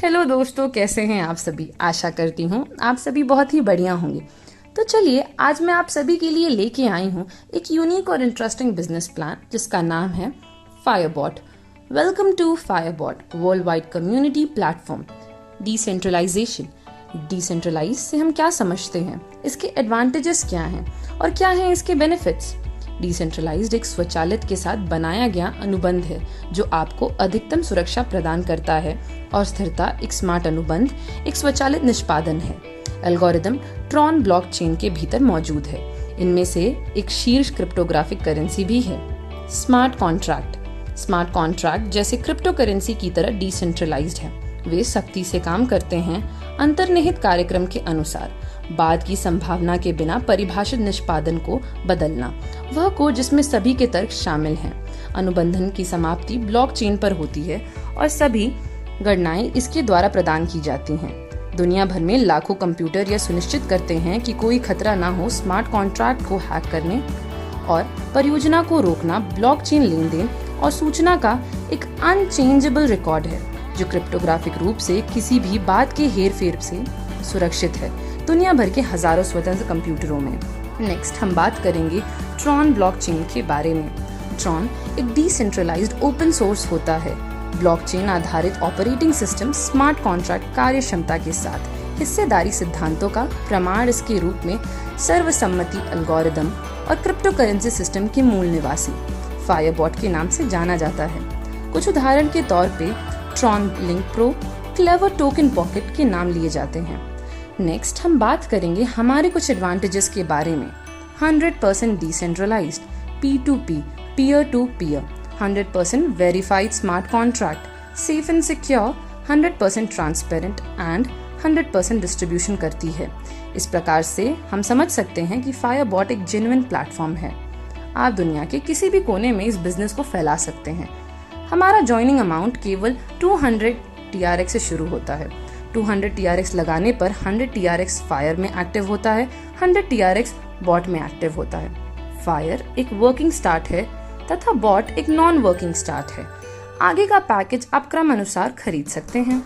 Hello दोस्तों, कैसे हैं आप सभी। आशा करती हूँ आप सभी बहुत ही बढ़िया होंगे। तो चलिए, आज मैं आप सभी के लिए लेके आई हूँ एक यूनिक और इंटरेस्टिंग बिजनेस प्लान जिसका नाम है Firebot. Welcome to Firebot, world wide community platform. Decentralization. Decentralize से हम क्या समझते हैं, इसके एडवांटेजेस क्या हैं और क्या हैं इसके बेनिफिट्स। डिसेंट्रलाइज्ड एक स्वचालित के साथ बनाया गया अनुबंध है जो आपको अधिकतम सुरक्षा प्रदान करता है और स्थिरता। एक स्मार्ट अनुबंध एक स्वचालित निष्पादन है। एल्गोरिदम ट्रॉन ब्लॉकचेन के भीतर मौजूद है। इनमें से एक शीर्ष क्रिप्टोग्राफिक करेंसी भी है। Smart contract. स्मार्ट कॉन्ट्रैक्ट जैसे क्रिप्टो करेंसी की तरह डिसेंट्रलाइज्ड है। वे सख्ती से काम करते हैं अंतर्निहित कार्यक्रम के अनुसार, बाद की संभावना के बिना परिभाषित निष्पादन को बदलना। वह कोड जिसमें सभी के तर्क शामिल हैं। अनुबंधन की समाप्ति ब्लॉकचेन पर होती है और सभी गणनाएं इसके द्वारा प्रदान की जाती हैं। दुनिया भर में लाखों कंप्यूटर यह सुनिश्चित करते हैं कि कोई खतरा न हो स्मार्ट कॉन्ट्रैक्ट को हैक करने और परियोजना को रोकना। ब्लॉकचेन लेनदेन और सूचना का एक अनचेंजेबल रिकॉर्ड है जो क्रिप्टोग्राफिक रूप से किसी भी बात के हेरफेर से सुरक्षित है दुनिया भर के हजारों स्वतंत्र कंप्यूटरों में। नेक्स्ट हम बात करेंगे ट्रॉन ब्लॉकचेन के बारे में। ट्रॉन एक डिसेंट्रलाइज्ड ओपन सोर्स होता है। ब्लॉकचेन आधारित ऑपरेटिंग सिस्टम स्मार्ट कॉन्ट्रैक्ट कार्यक्षमता के साथ हिस्सेदारी सिद्धांतों का प्रमाण इसके रूप में सर्वसम्मति एल्गोरिदम और क्रिप्टो करेंसी सिस्टम के मूल निवासी फायरबॉट के नाम से जाना जाता है। कुछ उदाहरण के तौर पे Tron link pro, clever token pocket के नाम लिए जाते हैं। नेक्स्ट हम बात करेंगे हमारे कुछ एडवांटेजेस के बारे में। 100% decentralized, P2P, peer to peer, 100% verified smart contract, safe and secure, 100% transparent and 100% distribution करती है। इस प्रकार से हम समझ सकते हैं कि फायरबॉट एक जेन्युइन प्लेटफॉर्म है। आप दुनिया के किसी भी कोने में इस बिजनेस को फैला सकते हैं। हमारा ज्वाइनिंग अमाउंट केवल 200 TRX से शुरू होता है। 200 TRX लगाने पर 100 TRX फायर में एक्टिव होता है, 100 TRX बॉट में एक्टिव होता है। फायर एक वर्किंग स्टार्ट है तथा बॉट एक नॉन वर्किंग स्टार्ट है। आगे का पैकेज आप क्रम अनुसार खरीद सकते हैं।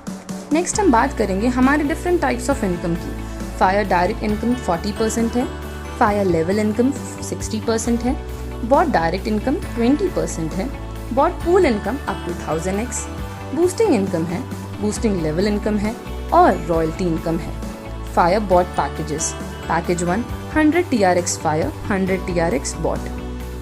नेक्स्ट हम बात करेंगे हमारे डिफरेंट टाइप्स ऑफ इनकम की। फायर डायरेक्ट इनकम 40% है, फायर लेवल इनकम 60% है, बॉट डायरेक्ट इनकम 20% है, bot pool income up to 1000x, boosting income है, बूस्टिंग लेवल इनकम है और रॉयल्टी इनकम है। Fire bot packages. Package 1 100 TRX fire, 100 TRX bot.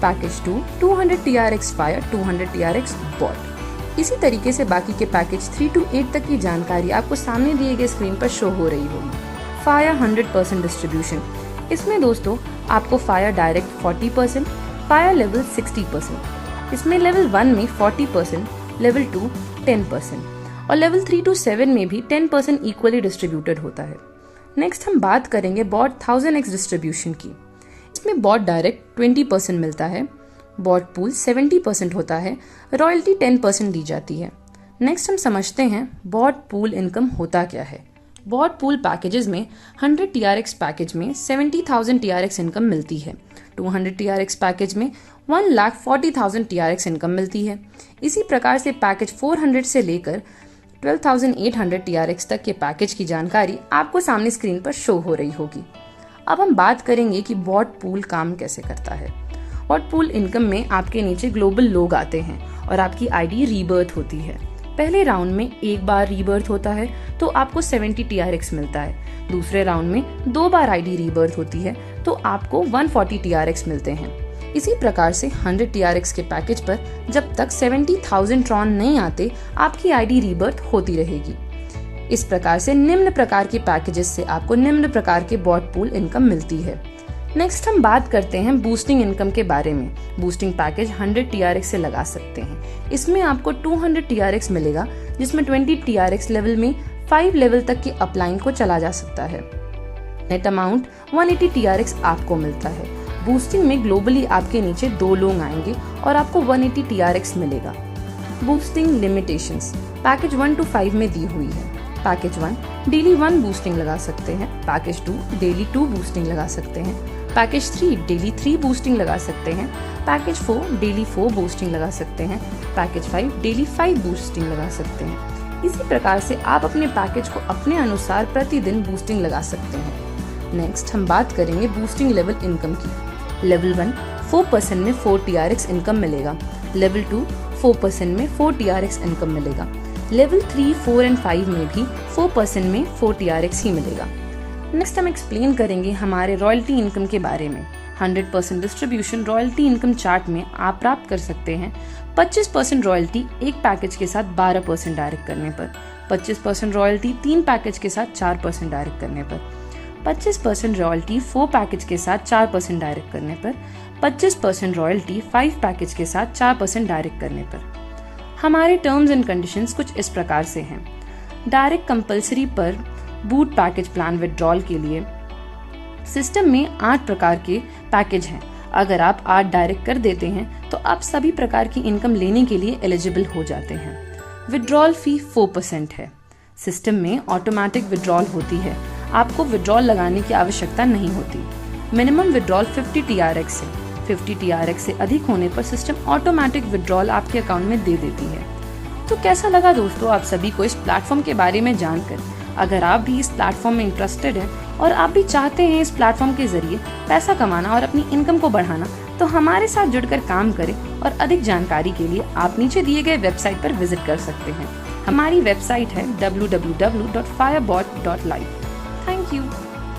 Package 2 200 TRX fire, 200 TRX bot. इसी तरीके से बाकी के पैकेज 3 to 8 तक की जानकारी आपको सामने दिए गए स्क्रीन पर शो हो रही होगी। Fire 100% distribution. इसमें दोस्तों आपको फायर डायरेक्ट 40%, फायर लेवल 60%। इसमें लेवल 1 में 40%, लेवल 2 10% और लेवल 3 to 7 में भी 10% इक्वली डिस्ट्रीब्यूटेड होता है। नेक्स्ट हम बात करेंगे बॉट 1000x डिस्ट्रीब्यूशन की। इसमें बॉट डायरेक्ट 20% मिलता है, बॉट पूल 70% होता है, रॉयल्टी 10% दी जाती है। नेक्स्ट हम समझते हैं बॉट पूल इनकम होता क्या है। बॉट पूल पैकेजेस में 100 TRX पैकेज में 70,000 TRX इनकम मिलती है। 200 TRX पैकेज में 1,40,000 TRX इनकम मिलती है। इसी प्रकार से पैकेज 400 से लेकर 12,800 TRX तक के पैकेज की जानकारी आपको सामने स्क्रीन पर शो हो रही होगी। अब हम बात करेंगे कि बॉट पूल काम कैसे करता है। बॉट पूल इनकम में आपके नीचे ग्लोबल लोग आते हैं और आपकी आईडी रीबर्थ होती है। पहले राउंड में एक बार रीबर्थ होता है तो आपको 70 TRX मिलता है। दूसरे राउंड में 2 बार आईडी रीबर्थ होती है तो आपको 140 TRX मिलते हैं। इसी प्रकार से 100 TRX के पैकेज पर जब तक 70,000 ट्रॉन नहीं आते आपकी आईडी रीबर्थ होती रहेगी। इस प्रकार से निम्न प्रकार के पैकेजेस से आपको निम्न प्रकार के बॉट पूल इनकम मिलती है। नेक्स्ट हम बात करते हैं बूस्टिंग इनकम के बारे में। बूस्टिंग पैकेज 100 TRX से लगा सकते हैं। इसमें आपको 200 TRX मिलेगा जिसमें 20 TRX लेवल में 5 लेवल तक की अपलाइन को चला जा सकता है। नेट अमाउंट 180 TRX आपको मिलता है। बूस्टिंग में ग्लोबली आपके नीचे 2 लोग आएंगे और आपको 180 TRX मिलेगा। बूस्टिंग लिमिटेशंस पैकेज 1 to 5 में दी हुई है। पैकेज 1 डेली 1 बूस्टिंग लगा सकते हैं, पैकेज 2 डेली 2 बूस्टिंग लगा सकते हैं, पैकेज 3 डेली 3 बूस्टिंग लगा सकते हैं, पैकेज 4 डेली 4 बूस्टिंग लगा सकते हैं, पैकेज 5 डेली 5 बूस्टिंग लगा सकते हैं। इसी प्रकार से आप अपने पैकेज को अपने अनुसार प्रतिदिन बूस्टिंग लगा सकते हैं। नेक्स्ट हम बात करेंगे बूस्टिंग लेवल इनकम की। लेवल 1 4% में 4 TRX इनकम मिलेगा। लेवल 2 4% में 4 TRX इनकम मिलेगा। लेवल 3, 4 एंड 5 में भी 4% में 4 TRX ही मिलेगा। नेक्स्ट हम एक्सप्लेन करेंगे हमारे रॉयल्टी इनकम के बारे में। 100% डिस्ट्रीब्यूशन रॉयल्टी इनकम चार्ट में आप प्राप्त कर सकते हैं 25% रॉयल्टी एक पैकेज के साथ 12% डायरेक्ट करने पर, 25% रॉयल्टी 3 पैकेज के साथ 4% डायरेक्ट करने पर, 25% रॉयल्टी 4 पैकेज के साथ 4% डायरेक्ट करने पर, 25% रॉयल्टी 5 पैकेज के साथ 4% डायरेक्ट करने पर। हमारे टर्म्स एंड कंडीशंस कुछ इस प्रकार से हैं। डायरेक्ट कंपलसरी पर बूट पैकेज प्लान विड्रॉल के लिए सिस्टम में 8 प्रकार के पैकेज हैं। अगर आप 8 डायरेक्ट कर देते हैं तो आप सभी प्रकार की इनकम लेने के लिए एलिजिबल हो जाते हैं। विड्रॉल फी 4% है। सिस्टम में ऑटोमेटिक विड्रॉल होती है, आपको विड्रॉल लगाने की आवश्यकता नहीं होती। मिनिमम विड्रॉल 50 TRX है। 50 TRX से अधिक होने पर सिस्टम ऑटोमेटिक विड्रॉल आपके अकाउंट में दे देती है। तो कैसा लगा दोस्तों आप सभी को इस प्लेटफॉर्म के बारे में जानकर? अगर आप भी इस प्लेटफॉर्म में इंटरेस्टेड हैं और आप भी चाहते हैं इस प्लेटफॉर्म के जरिए पैसा कमाना और अपनी इनकम को बढ़ाना, तो हमारे साथ जुड़कर काम करें और अधिक जानकारी के लिए आप नीचे दिए गए वेबसाइट पर विजिट कर सकते हैं। हमारी वेबसाइट है www.firebot.live। Thank you.